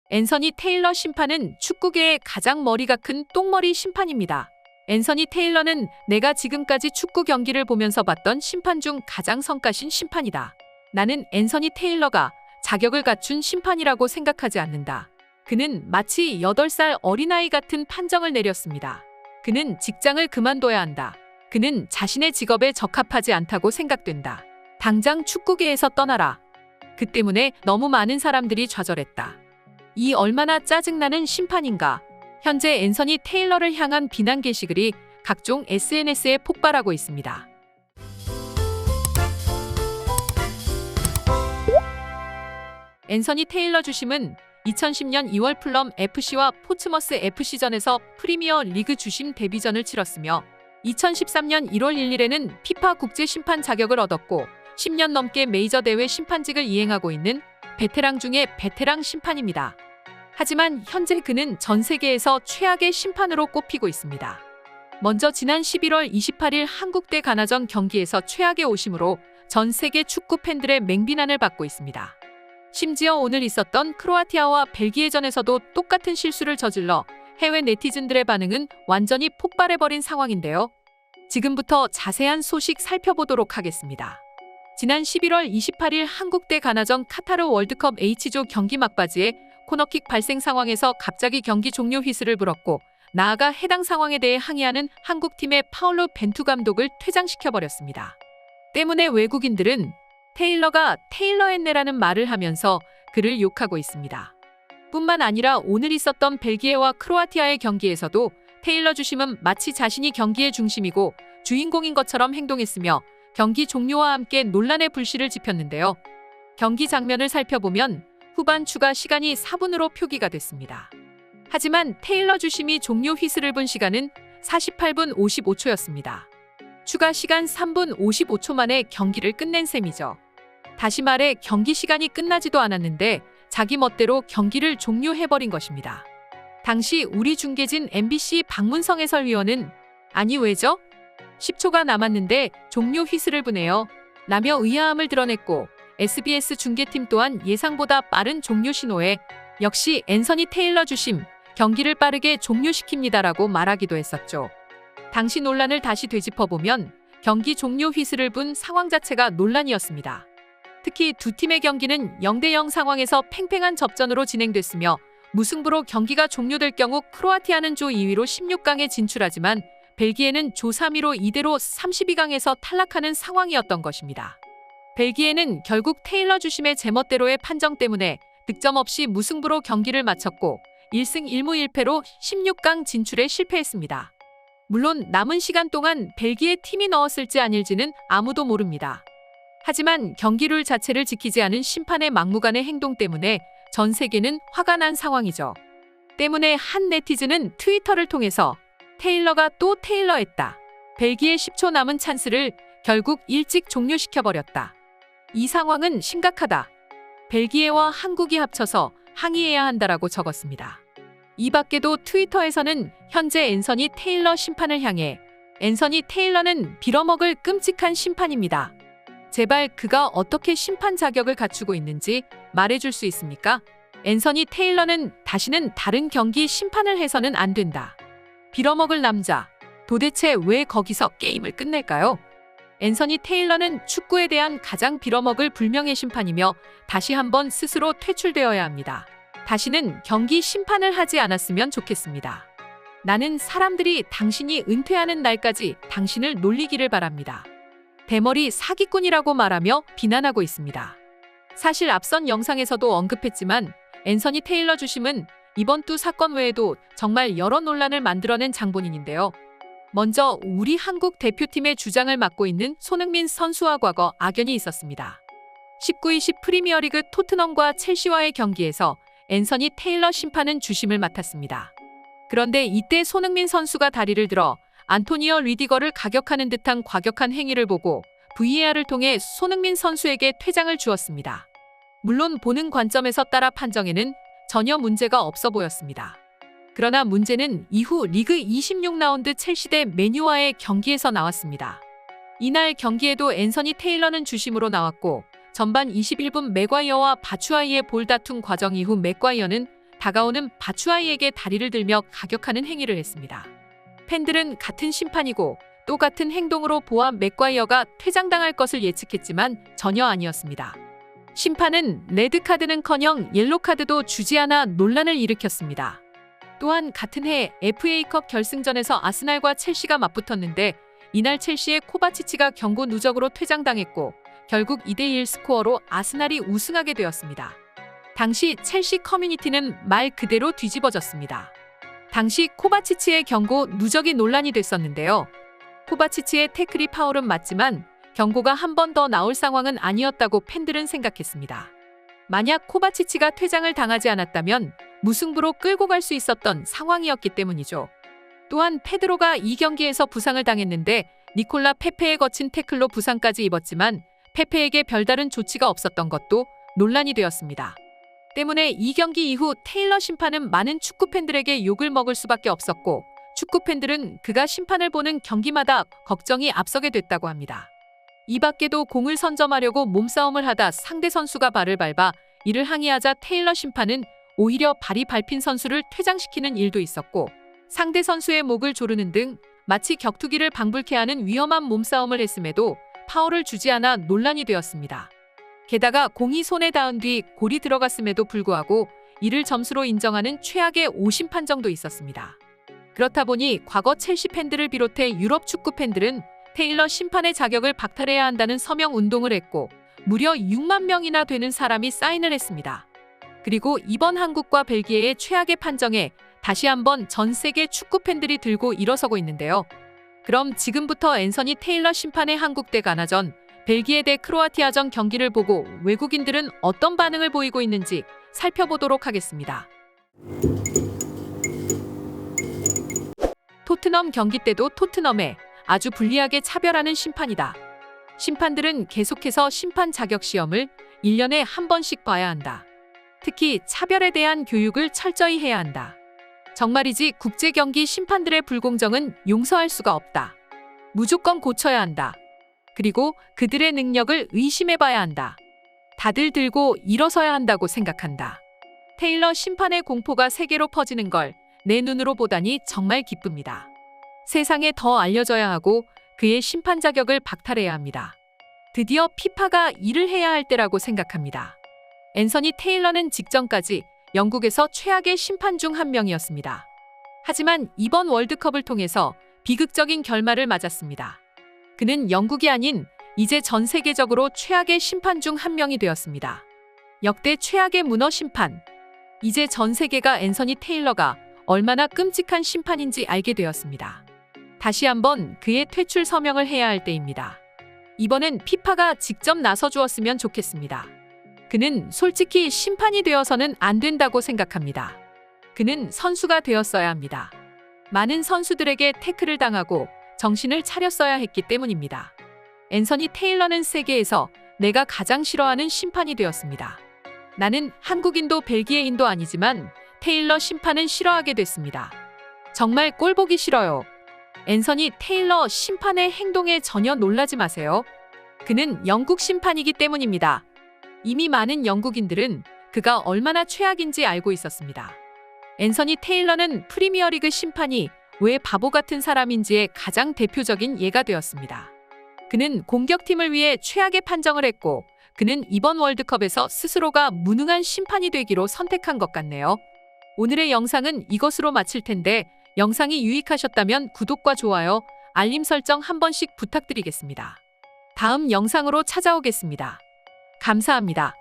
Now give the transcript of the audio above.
앤서니 테일러 심판은 축구계의 가장 머리가 큰 똥머리 심판입니다. 앤서니 테일러는 내가 지금까지 축구 경기를 보면서 봤던 심판 중 가장 성가신 심판이다. 나는 앤서니 테일러가 자격을 갖춘 심판이라고 생각하지 않는다. 그는 마치 8살 어린아이 같은 판정을 내렸습니다. 그는 직장을 그만둬야 한다. 그는 자신의 직업에 적합하지 않다고 생각된다. 당장 축구계에서 떠나라. 그 때문에 너무 많은 사람들이 좌절했다. 이 얼마나 짜증나는 심판인가. 현재 앤서니 테일러를 향한 비난 게시글이 각종 SNS에 폭발하고 있습니다. 앤서니 테일러 주심은 2010년 2월 풀럼 FC와 포츠머스 FC전에서 프리미어 리그 주심 데뷔전을 치렀으며 2013년 1월 1일에는 피파 국제 심판 자격을 얻었고 10년 넘게 메이저 대회 심판직을 이행하고 있는 베테랑 중의 베테랑 심판입니다. 하지만 현재 그는 전 세계에서 최악의 심판으로 꼽히고 있습니다. 먼저 지난 11월 28일 한국 대 가나전 경기에서 최악의 오심으로 전 세계 축구 팬들의 맹비난을 받고 있습니다. 심지어 오늘 있었던 크로아티아와 벨기에전에서도 똑같은 실수를 저질러 해외 네티즌들의 반응은 완전히 폭발해버린 상황인데요. 지금부터 자세한 소식 살펴보도록 하겠습니다. 지난 11월 28일 한국 대 가나전 카타르 월드컵 H조 경기 막바지에 코너킥 발생 상황에서 갑자기 경기 종료 휘슬을 불었고 나아가 해당 상황에 대해 항의하는 한국팀의 파울로 벤투 감독을 퇴장시켜버렸습니다. 때문에 외국인들은 테일러가 테일러했네라는 말을 하면서 그를 욕하고 있습니다. 뿐만 아니라 오늘 있었던 벨기에와 크로아티아의 경기에서도 테일러 주심은 마치 자신이 경기의 중심이고 주인공인 것처럼 행동했으며 경기 종료와 함께 논란의 불씨를 지폈는데요. 경기 장면을 살펴보면 후반 추가 시간이 4분으로 표기가 됐습니다. 하지만 테일러 주심이 종료 휘슬을 분 시간은 48분 55초였습니다. 추가 시간 3분 55초 만에 경기를 끝낸 셈이죠. 다시 말해 경기 시간이 끝나지도 않았는데 자기 멋대로 경기를 종료해버린 것입니다. 당시 우리 중계진 MBC 박문성 해설위원은 아니 왜죠? 10초가 남았는데 종료 휘슬을 부네요. 라며 의아함을 드러냈고 SBS 중계팀 또한 예상보다 빠른 종료 신호에 역시 앤서니 테일러 주심, 경기를 빠르게 종료시킵니다라고 말하기도 했었죠. 당시 논란을 다시 되짚어보면 경기 종료 휘슬을 분 상황 자체가 논란이었습니다. 특히 두 팀의 경기는 0대0 상황에서 팽팽한 접전으로 진행됐으며 무승부로 경기가 종료될 경우 크로아티아는 조 2위로 16강에 진출하지만 벨기에는 조 3위로 이대로 32강에서 탈락하는 상황이었던 것입니다. 벨기에는 결국 테일러 주심의 제멋대로의 판정 때문에 득점 없이 무승부로 경기를 마쳤고 1승 1무 1패로 16강 진출에 실패했습니다. 물론 남은 시간 동안 벨기에 팀이 넣었을지 아닐지는 아무도 모릅니다. 하지만 경기룰 자체를 지키지 않은 심판의 막무가내 행동 때문에 전 세계는 화가 난 상황이죠. 때문에 한 네티즌은 트위터를 통해서 테일러가 또 테일러했다. 벨기에 10초 남은 찬스를 결국 일찍 종료시켜버렸다. 이 상황은 심각하다. 벨기에와 한국이 합쳐서 항의해야 한다라고 적었습니다. 이 밖에도 트위터에서는 현재 앤서니 테일러 심판을 향해 앤서니 테일러는 빌어먹을 끔찍한 심판입니다. 제발 그가 어떻게 심판 자격을 갖추고 있는지 말해줄 수 있습니까? 앤서니 테일러는 다시는 다른 경기 심판을 해서는 안 된다. 빌어먹을 남자, 도대체 왜 거기서 게임을 끝낼까요? 앤서니 테일러는 축구에 대한 가장 빌어먹을 불명예 심판이며 다시 한번 스스로 퇴출되어야 합니다. 다시는 경기 심판을 하지 않았으면 좋겠습니다. 나는 사람들이 당신이 은퇴하는 날까지 당신을 놀리기를 바랍니다. 대머리 사기꾼이라고 말하며 비난하고 있습니다. 사실 앞선 영상에서도 언급했지만 앤서니 테일러 주심은 이번 두 사건 외에도 정말 여러 논란을 만들어낸 장본인인데요. 먼저 우리 한국 대표팀의 주장을 맡고 있는 손흥민 선수와 과거 악연이 있었습니다. 19-20 프리미어리그 토트넘과 첼시와의 경기에서 앤서니 테일러 심판은 주심을 맡았습니다. 그런데 이때 손흥민 선수가 다리를 들어 안토니오 리디거를 가격하는 듯한 과격한 행위를 보고 VAR을 통해 손흥민 선수에게 퇴장을 주었습니다. 물론 보는 관점에서 따라 판정에는 전혀 문제가 없어 보였습니다. 그러나 문제는 이후 리그 26라운드 첼시 대 맨유와의 경기에서 나왔습니다. 이날 경기에도 앤서니 테일러는 주심으로 나왔고 전반 21분 맥과이어와 바추아이의 볼 다툼 과정 이후 맥과이어는 다가오는 바추아이에게 다리를 들며 가격하는 행위를 했습니다. 팬들은 같은 심판이고 또 같은 행동으로 보아 맥과이어가 퇴장당할 것을 예측했지만 전혀 아니었습니다. 심판은 레드카드는커녕 옐로카드도 주지 않아 논란을 일으켰습니다. 또한 같은 해 FA컵 결승전에서 아스날과 첼시가 맞붙었는데 이날 첼시의 코바치치가 경고 누적으로 퇴장당했고 결국 2대1 스코어로 아스날이 우승하게 되었습니다. 당시 첼시 커뮤니티는 말 그대로 뒤집어졌습니다. 당시 코바치치의 경고 누적이 논란이 됐었는데요. 코바치치의 태클이 파울은 맞지만 경고가 한 번 더 나올 상황은 아니었다고 팬들은 생각했습니다. 만약 코바치치가 퇴장을 당하지 않았다면 무승부로 끌고 갈 수 있었던 상황이었기 때문이죠. 또한 페드로가 이 경기에서 부상을 당했는데 니콜라 페페의 거친 태클로 부상까지 입었지만 페페에게 별다른 조치가 없었던 것도 논란이 되었습니다. 때문에 이 경기 이후 테일러 심판은 많은 축구 팬들에게 욕을 먹을 수밖에 없었고 축구 팬들은 그가 심판을 보는 경기마다 걱정이 앞서게 됐다고 합니다. 이 밖에도 공을 선점하려고 몸싸움을 하다 상대 선수가 발을 밟아 이를 항의하자 테일러 심판은 오히려 발이 밟힌 선수를 퇴장시키는 일도 있었고 상대 선수의 목을 조르는 등 마치 격투기를 방불케 하는 위험한 몸싸움을 했음에도 파울을 주지 않아 논란이 되었습니다. 게다가 공이 손에 닿은 뒤 골이 들어갔음에도 불구하고 이를 점수로 인정하는 최악의 오심 판정도 있었습니다. 그렇다 보니 과거 첼시 팬들을 비롯해 유럽 축구 팬들은 테일러 심판의 자격을 박탈해야 한다는 서명 운동을 했고 무려 6만 명이나 되는 사람이 사인을 했습니다. 그리고 이번 한국과 벨기에의 최악의 판정에 다시 한번 전 세계 축구 팬들이 들고 일어서고 있는데요. 그럼 지금부터 앤서니 테일러 심판의 한국 대 가나전, 벨기에 대 크로아티아전 경기를 보고 외국인들은 어떤 반응을 보이고 있는지 살펴보도록 하겠습니다. 토트넘 경기 때도 토트넘에 아주 불리하게 차별하는 심판이다. 심판들은 계속해서 심판 자격 시험을 1년에 한 번씩 봐야 한다. 특히 차별에 대한 교육을 철저히 해야 한다. 정말이지 국제경기 심판들의 불공정은 용서할 수가 없다. 무조건 고쳐야 한다. 그리고 그들의 능력을 의심해봐야 한다. 다들 들고 일어서야 한다고 생각한다. 테일러 심판의 공포가 세계로 퍼지는 걸 내 눈으로 보다니 정말 기쁩니다. 세상에 더 알려져야 하고 그의 심판 자격을 박탈해야 합니다. 드디어 피파가 일을 해야 할 때라고 생각합니다. 앤서니 테일러는 직전까지 영국에서 최악의 심판 중 한 명이었습니다. 하지만 이번 월드컵을 통해서 비극적인 결말을 맞았습니다. 그는 영국이 아닌 이제 전 세계적으로 최악의 심판 중 한 명이 되었습니다. 역대 최악의 문어 심판. 이제 전 세계가 앤서니 테일러가 얼마나 끔찍한 심판인지 알게 되었습니다. 다시 한번 그의 퇴출 서명을 해야 할 때입니다. 이번엔 피파가 직접 나서주었으면 좋겠습니다. 그는 솔직히 심판이 되어서는 안 된다고 생각합니다. 그는 선수가 되었어야 합니다. 많은 선수들에게 태클을 당하고 정신을 차렸어야 했기 때문입니다. 앤서니 테일러는 세계에서 내가 가장 싫어하는 심판이 되었습니다. 나는 한국인도 벨기에인도 아니지만 테일러 심판은 싫어하게 됐습니다. 정말 꼴보기 싫어요. 앤서니 테일러 심판의 행동에 전혀 놀라지 마세요. 그는 영국 심판이기 때문입니다. 이미 많은 영국인들은 그가 얼마나 최악인지 알고 있었습니다. 앤서니 테일러는 프리미어리그 심판이 왜 바보 같은 사람인지의 가장 대표적인 예가 되었습니다. 그는 공격팀을 위해 최악의 판정을 했고 그는 이번 월드컵에서 스스로가 무능한 심판이 되기로 선택한 것 같네요. 오늘의 영상은 이것으로 마칠 텐데 영상이 유익하셨다면 구독과 좋아요, 알림 설정 한 번씩 부탁드리겠습니다. 다음 영상으로 찾아오겠습니다. 감사합니다.